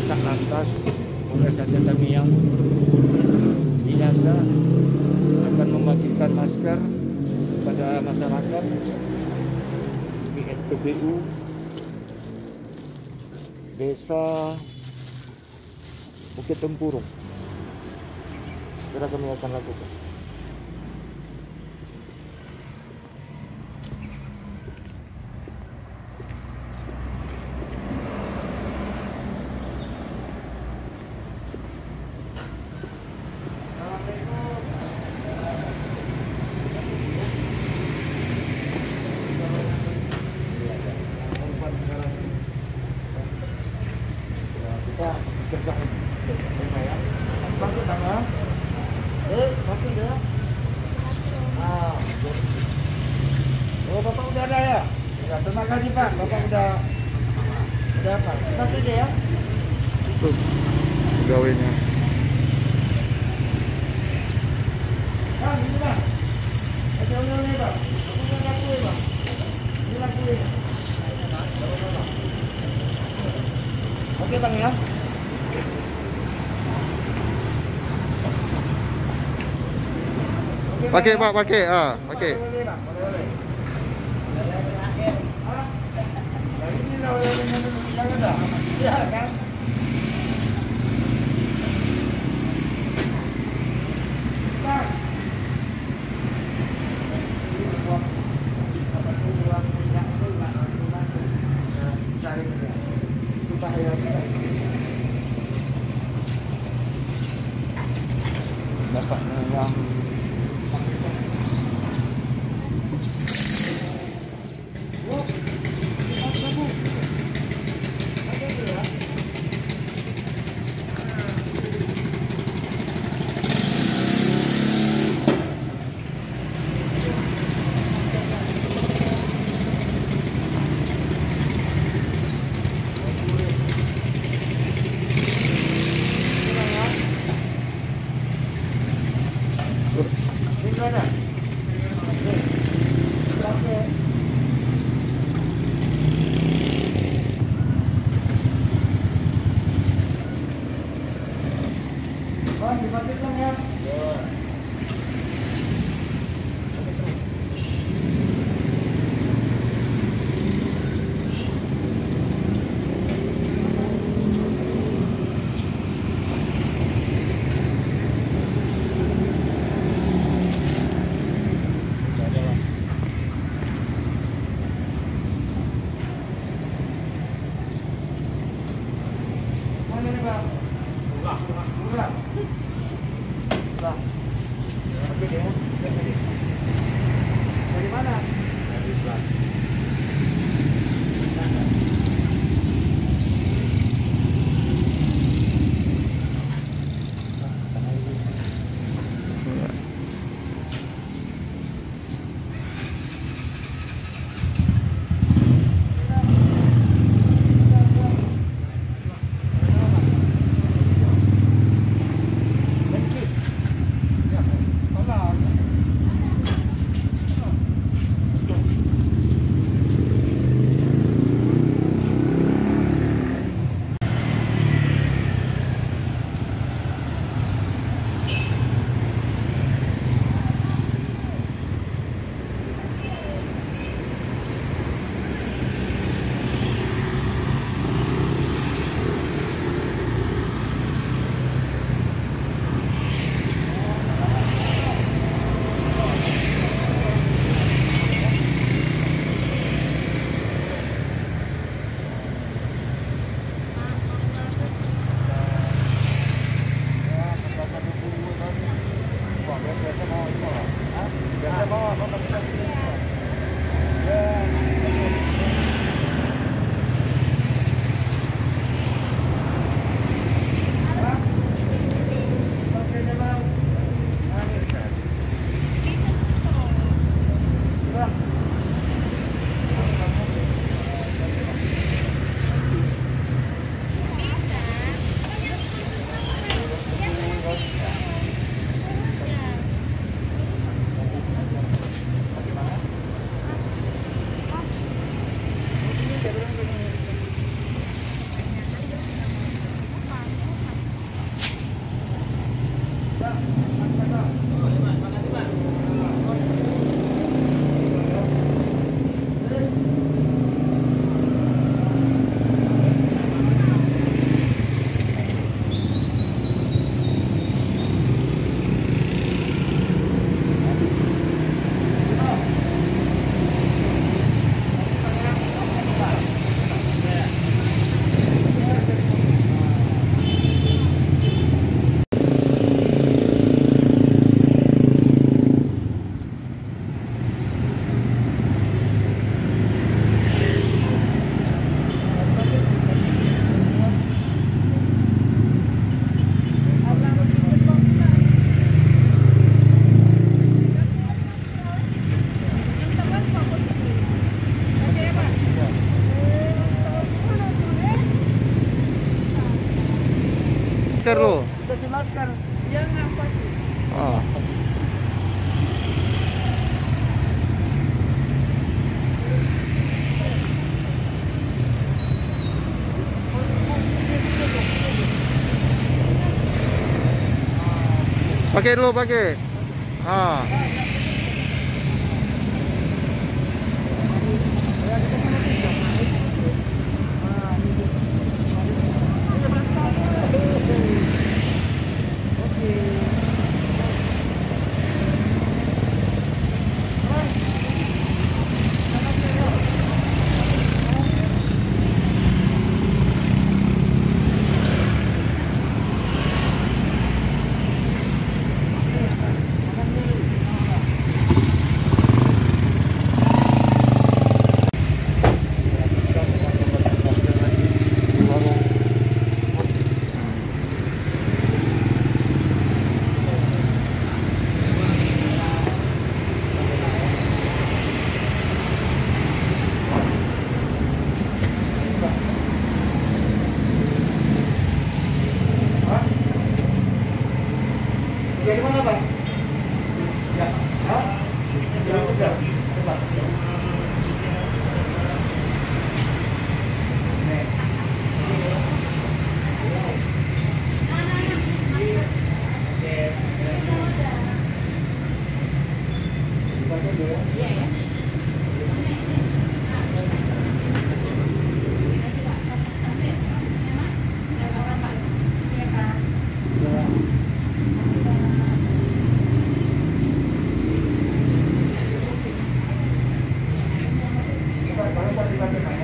tak lantas, oleh saja kami yang biasa akan membagikan masker kepada masyarakat di SPBU Desa Bukit Tempurung. Segera kami akan lakukan. Kita kerja ya. Bantu tangan. Bantu dia. Oh, Bapak udah ada ya? Ya, terima kasih Pak. Bapak udah apa? Satu aja ya. Itu pegawainya. Bang, ini Bang. Ada ulang-ulang nih Bang. Ini laku ya Bang. Ini laku ya. Oke Bang ya. Oke, Pakai Bang, Pak, pakai. Pakai. Boleh Bang, boleh. Nah, ini lah yang ada. Ya kan? Bang. Bapaknya yang masker lo. Kasih masker. Dia ngapa sih? Ah. Pakai dulu, pakai. Ah. Dari mana, Pak? Ya. Hah? Jam 3. Coba. Nih. Dipakai dulu ya. Iya ya. Pak, kalau Pak dipakai, Pak.